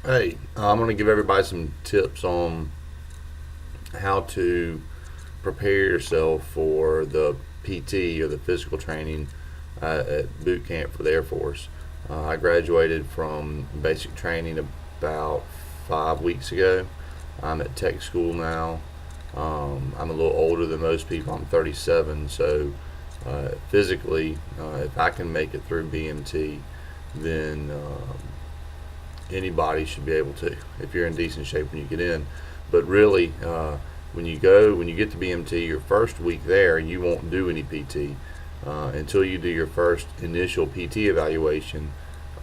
Hey, I'm going to give everybody some tips on how to prepare yourself for the PT or the physical training at boot camp for the Air Force. I graduated from basic training about 5 weeks ago. I'm at tech school now. I'm a little older than most people. I'm 37, so physically, if I can make it through BMT, then anybody should be able to if you're in decent shape when you get in. But really, when you get to BMT, your first week there, you won't do any PT until you do your first initial PT evaluation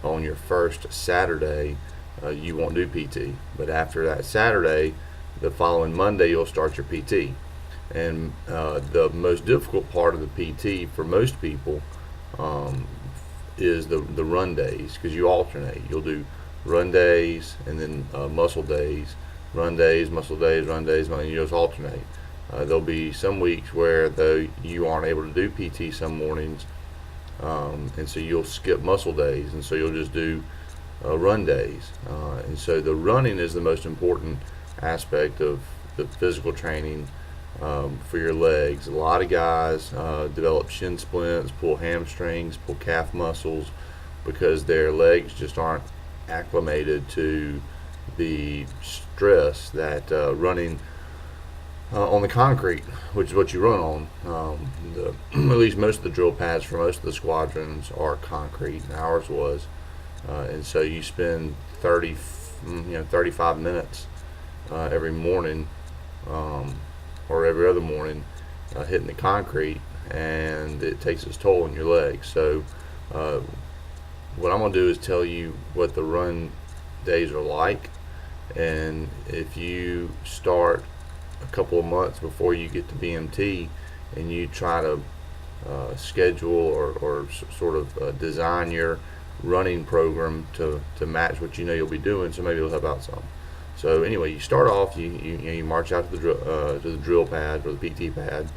on your first Saturday. You won't do PT, but after that Saturday, the following Monday, you'll start your PT. And the most difficult part of the PT for most people is the run days, because you alternate. You'll do run days and then muscle days, run days, muscle days, run days, and you just alternate. There'll be some weeks where though you aren't able to do PT some mornings, and so you'll skip muscle days, and so you'll just do run days. And so the running is the most important aspect of the physical training for your legs. A lot of guys develop shin splints, pull hamstrings, pull calf muscles because their legs just aren't acclimated to the stress that running on the concrete, which is what you run on. At least most of the drill pads for most of the squadrons are concrete, and ours was. And so you spend 35 minutes every morning or every other morning hitting the concrete, and it takes its toll on your legs. So what I'm going to do is tell you what the run days are like, and if you start a couple of months before you get to BMT and you try to schedule or sort of design your running program to match what you know you'll be doing, so maybe it'll help out some. So anyway, you start off, you march out to the drill pad or the PT pad,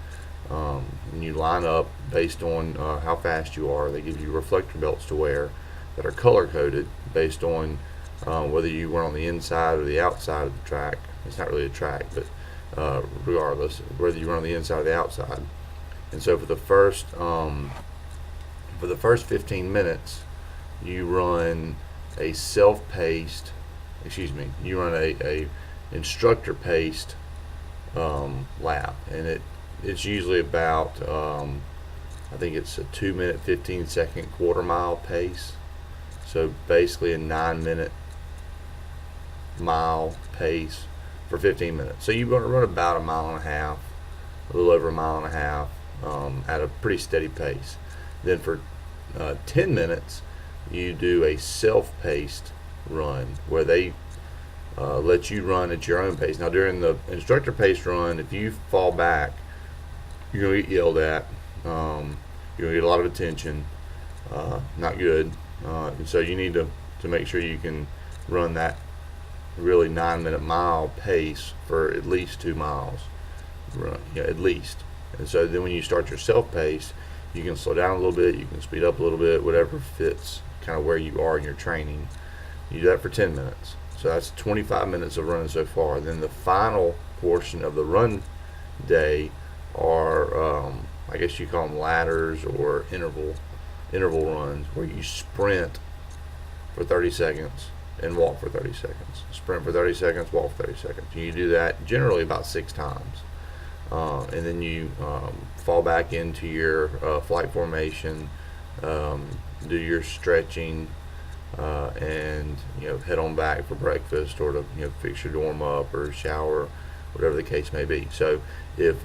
and you line up based on how fast you are. They give you reflector belts to wear that are color coded based on whether you were on the inside or the outside of the track. It's not really a track, but regardless, whether you run on the inside or the outside. And so for the first 15 minutes, you run a self-paced, you run a instructor-paced lap, and it's usually about I think it's a 2-minute 15-second quarter mile pace. So basically a 9-minute mile pace for 15 minutes. So you're going to run about a mile and a half, a little over a mile and a half, at a pretty steady pace. Then for 10 minutes, you do a self-paced run where they let you run at your own pace. Now during the instructor-paced run, if you fall back, you're going to get yelled at. You're going to get a lot of attention. Not good. And so you need to make sure you can run that really 9-minute mile pace for at least 2 miles. At least. And so then when you start your self-pace, you can slow down a little bit, you can speed up a little bit, whatever fits kind of where you are in your training. You do that for 10 minutes. So that's 25 minutes of running so far. Then the final portion of the run day are, I guess you call them ladders or interval runs, where you sprint for 30 seconds and walk for 30 seconds. Sprint for 30 seconds, walk for 30 seconds. You do that generally about 6 times. And then you fall back into your flight formation, do your stretching, and head on back for breakfast or to fix your dorm up or shower, whatever the case may be. So if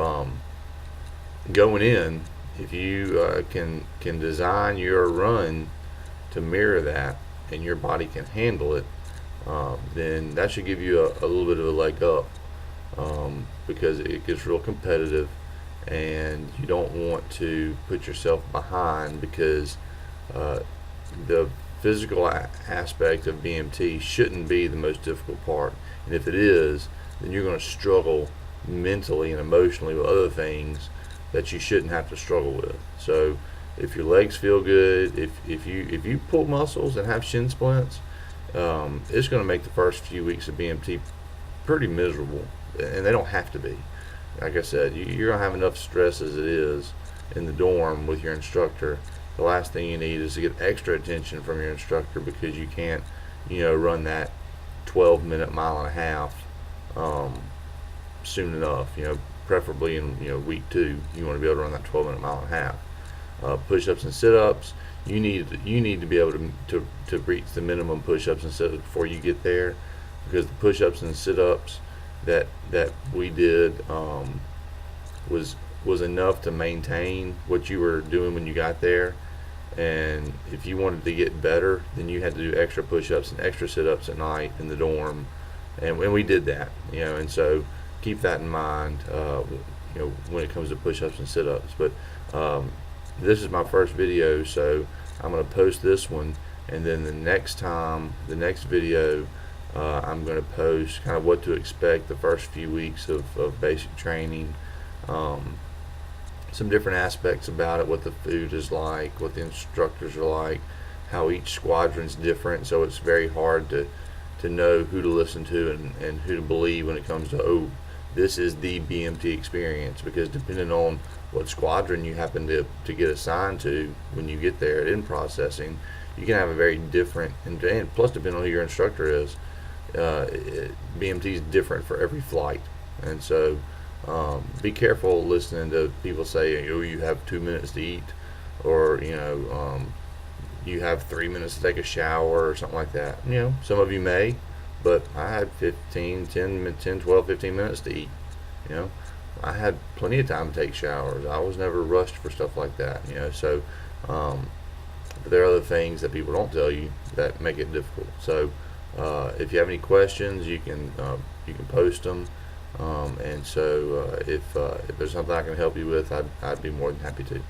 going in, if you can design your run to mirror that and your body can handle it, then that should give you a little bit of a leg up, because it gets real competitive and you don't want to put yourself behind, because the physical aspect of BMT shouldn't be the most difficult part, and if it is, then you're going to struggle mentally and emotionally with other things that you shouldn't have to struggle with. So if your legs feel good, if you pull muscles and have shin splints it's going to make the first few weeks of BMT pretty miserable, and they don't have to be. Like I said, you're going to have enough stress as it is in the dorm with your instructor. The last thing you need is to get extra attention from your instructor because you can't, run that 12-minute mile and a half soon enough. Preferably in week 2, you want to be able to run that 12-minute mile and a half. Push-ups and sit-ups, you need to be able to reach the minimum push-ups and sit-ups before you get there, because the push-ups and sit-ups that we did was enough to maintain what you were doing when you got there. And if you wanted to get better, then you had to do extra push-ups and extra sit-ups at night in the dorm, and we did that. And so keep that in mind. When it comes to push-ups and sit-ups. But this is my first video, so I'm going to post this one, and then the next video, I'm going to post kind of what to expect the first few weeks of basic training, some different aspects about it, what the food is like, what the instructors are like, how each squadron's different, so it's very hard to know who to listen to and who to believe when it comes to, this is the BMT experience, because depending on what squadron you happen to get assigned to when you get there in processing, you can have a very different, and plus depending on who your instructor is, BMT is different for every flight. And so be careful listening to people say, you have 2 minutes to eat, or you have 3 minutes to take a shower or something like that. Some of you may, but I had 10, 12, 15 minutes to eat. I had plenty of time to take showers. I was never rushed for stuff like that. So but there are other things that people don't tell you that make it difficult. So if you have any questions, you can post them, and so if there's something I can help you with, I'd be more than happy to.